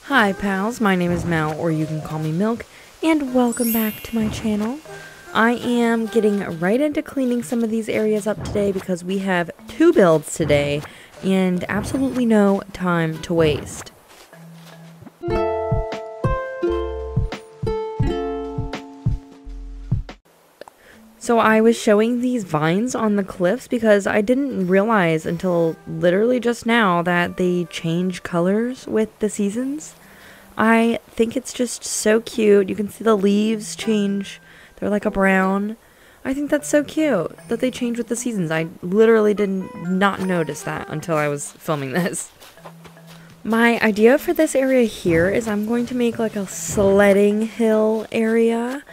Hi pals, my name is Mel, or you can call me Milk, and welcome back to my channel. I am getting right into cleaning some of these areas up today because we have 2 builds today and absolutely no time to waste. So I was showing these vines on the cliffs because I didn't realize until literally just now that they change colors with the seasons. I think it's just so cute. You can see the leaves change. They're like a brown. I think that's so cute that they change with the seasons. I literally did not notice that until I was filming this. My idea for this area here is I'm going to make like a sledding hill area.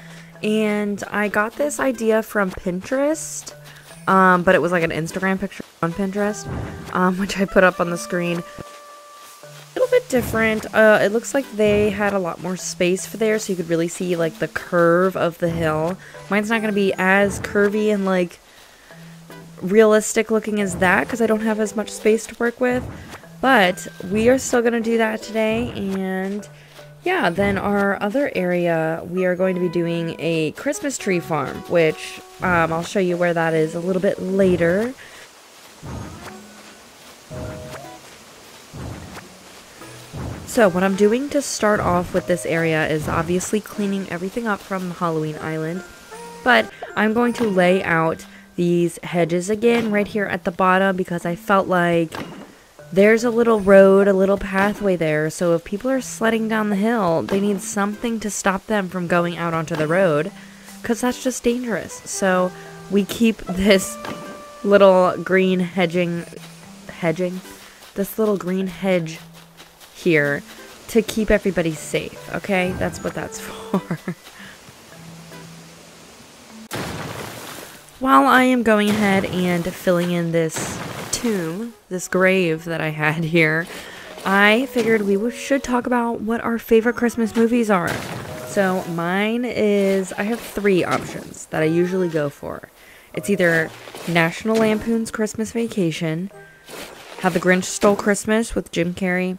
And I got this idea from Pinterest, but it was like an Instagram picture on Pinterest, which I put up on the screen. A little bit different. It looks like they had a lot more space for there, so you could really see like the curve of the hill. Mine's not going to be as curvy and like realistic looking as that because I don't have as much space to work with. But we are still going to do that today, and yeah, then our other area, we are going to be doing a Christmas tree farm, which I'll show you where that is a little bit later. So what I'm doing to start off with this area is obviously cleaning everything up from Halloween Island, but I'm going to lay out these hedges again right here at the bottom because I felt like there's a little road, a little pathway there, so if people are sledding down the hill, they need something to stop them from going out onto the road, because that's just dangerous. So we keep this little green this little green hedge here to keep everybody safe, okay? That's what that's for. While I am going ahead and filling in this tomb, this grave that I had here, I figured we should talk about what our favorite Christmas movies are. So mine is, I have 3 options that I usually go for. It's either National Lampoon's Christmas Vacation, How the Grinch Stole Christmas with Jim Carrey,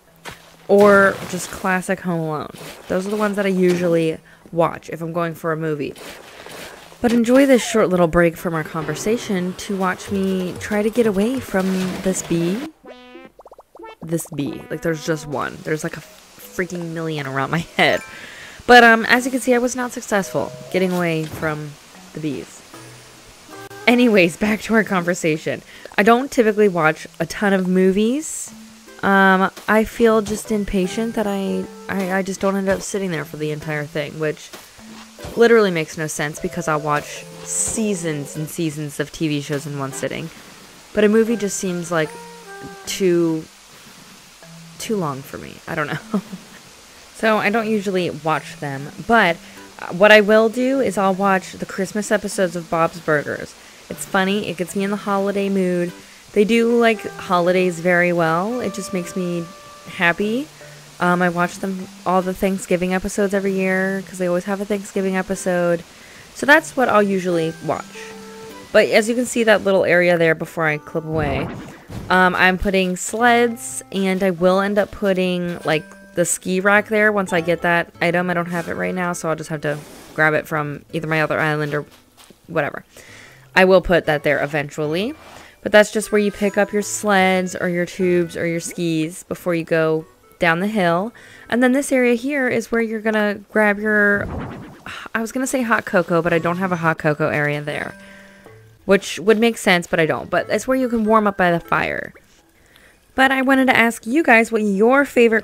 or just classic Home Alone. Those are the ones that I usually watch if I'm going for a movie. But enjoy this short little break from our conversation to watch me try to get away from this bee. Like there's just one. There's like a freaking million around my head. But as you can see, I was not successful getting away from the bees. Anyways, back to our conversation. I don't typically watch a ton of movies. I feel just impatient that I just don't end up sitting there for the entire thing, which literally makes no sense because I'll watch seasons and seasons of TV shows in one sitting. But a movie just seems like too long for me. I don't know. So I don't usually watch them. But what I will do is I'll watch the Christmas episodes of Bob's Burgers. It's funny. It gets me in the holiday mood. They do like holidays very well. It just makes me happy. I watch them, all the Thanksgiving episodes every year, because they always have a Thanksgiving episode. So that's what I'll usually watch. But as you can see that little area there before I clip away, I'm putting sleds, and I will end up putting, like, the ski rack there once I get that item. I don't have it right now, so I'll just have to grab it from either my other island or whatever. I will put that there eventually. But that's just where you pick up your sleds or your tubes or your skis before you go down the hill. And then this area here is where you're gonna grab your, I was gonna say hot cocoa, but I don't have a hot cocoa area there, which would make sense, but I don't. But it's where you can warm up by the fire. But I wanted to ask you guys what your favorite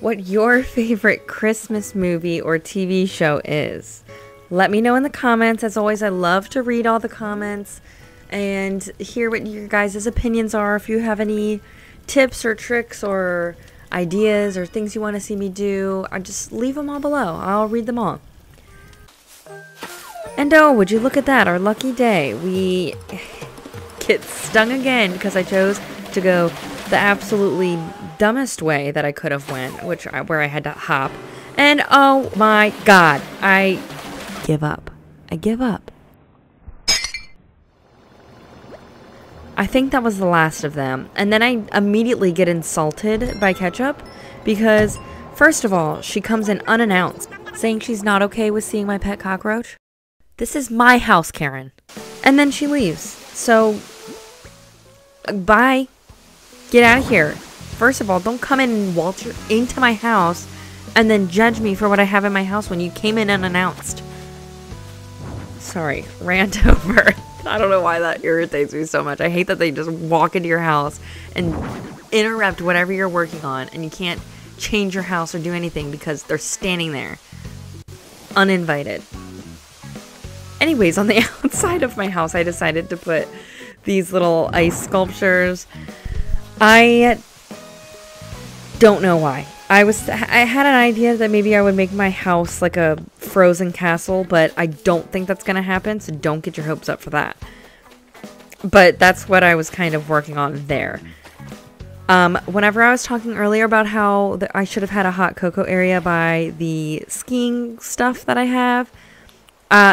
what your favorite Christmas movie or TV show is. Let me know in the comments. As always, I love to read all the comments and hear what your guys' opinions are. If you have any tips or tricks or ideas or things you want to see me do, just leave them all below. I'll read them all. And oh, would you look at that, our lucky day. We get stung again because I chose to go the absolutely dumbest way that I could have went, where I had to hop. And oh my god, I give up. I give up. I think that was the last of them. And then I immediately get insulted by Ketchup because, first of all, she comes in unannounced, saying she's not okay with seeing my pet cockroach. This is my house, Karen. And then she leaves. So, bye. Get out of here. First of all, don't come in and waltz into my house and then judge me for what I have in my house when you came in unannounced. Sorry, rant over. I don't know why that irritates me so much. I hate that they just walk into your house and interrupt whatever you're working on, and you can't change your house or do anything because they're standing there uninvited. Anyways, on the outside of my house, I decided to put these little ice sculptures. I don't know why. I had an idea that maybe I would make my house like a frozen castle, but I don't think that's going to happen, so don't get your hopes up for that. But that's what I was kind of working on there. Whenever I was talking earlier about how I should have had a hot cocoa area by the skiing stuff that I have,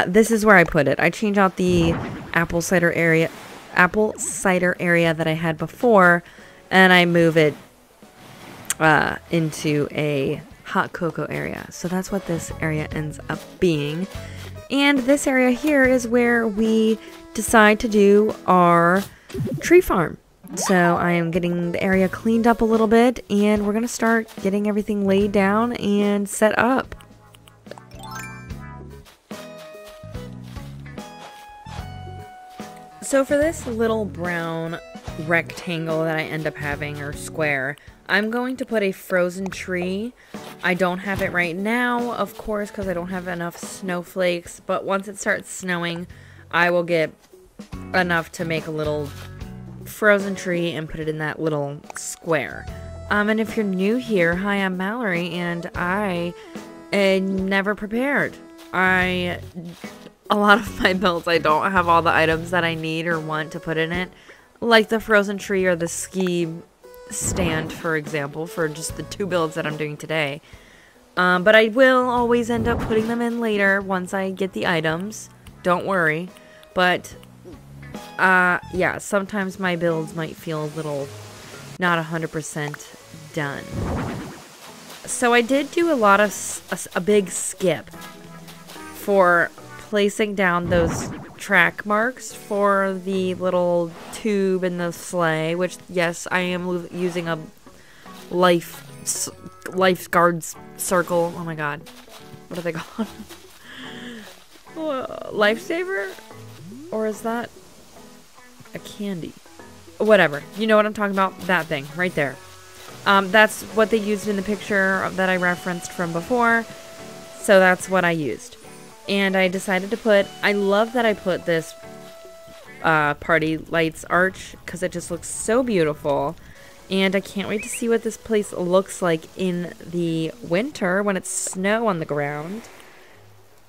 this is where I put it. I changed out the apple cider area that I had before, and I move it into a hot cocoa area. So that's what this area ends up being. And this area here is where we decide to do our tree farm. So I am getting the area cleaned up a little bit, and we're going to start getting everything laid down and set up. So for this little brown rectangle that I end up having, or square, I'm going to put a frozen tree. I don't have it right now, of course, because I don't have enough snowflakes, but once it starts snowing, I will get enough to make a little frozen tree and put it in that little square. And if you're new here, hi, I'm Mallory, and I am never prepared. A lot of my builds, I don't have all the items that I need or want to put in it, like the frozen tree or the ski stand, for example, for just the 2 builds that I'm doing today. But I will always end up putting them in later once I get the items. Don't worry. But, yeah, sometimes my builds might feel a little not 100% done. So I did do a lot of a big skip for placing down those track marks for the little tube and the sleigh, which, yes, I am using a lifeguard's circle. Oh my god, what are they called? Lifesaver? Or is that a candy? Whatever, you know what I'm talking about. That thing right there. That's what they used in the picture that I referenced from before, so that's what I used. And I decided to put, I love that I put this party lights arch because it just looks so beautiful. And I can't wait to see what this place looks like in the winter when it's snow on the ground.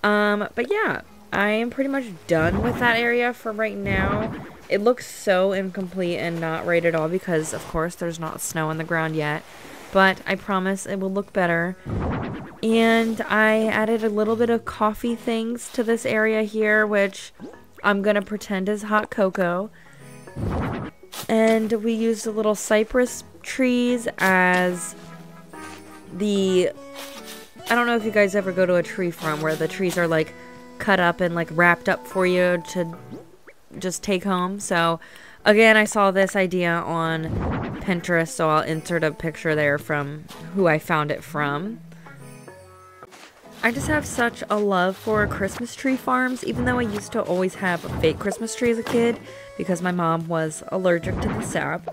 But yeah, I am pretty much done with that area for right now. It looks so incomplete and not right at all because, of course, there's not snow on the ground yet. But I promise it will look better. And I added a little bit of coffee things to this area here, which I'm going to pretend is hot cocoa. And we used a little cypress trees as the... I don't know if you guys ever go to a tree farm where the trees are like cut up and like wrapped up for you to just take home. So again, I saw this idea on Pinterest, so I'll insert a picture there from who I found it from. I just have such a love for Christmas tree farms, even though I used to always have a fake Christmas tree as a kid because my mom was allergic to the sap.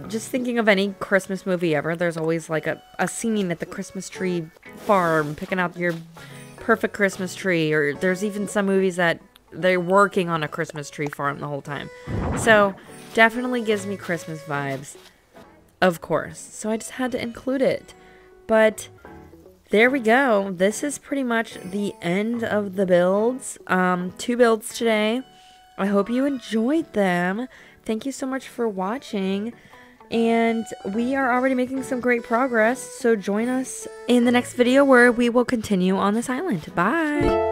Just thinking of any Christmas movie ever, there's always like a scene at the Christmas tree farm, picking out your perfect Christmas tree, or there's even some movies that they're working on a Christmas tree farm the whole time. So, definitely gives me Christmas vibes, of course. So I just had to include it. But there we go. This is pretty much the end of the builds. 2 builds today. I hope you enjoyed them. Thank you so much for watching. And we are already making some great progress. So join us in the next video where we will continue on this island. Bye!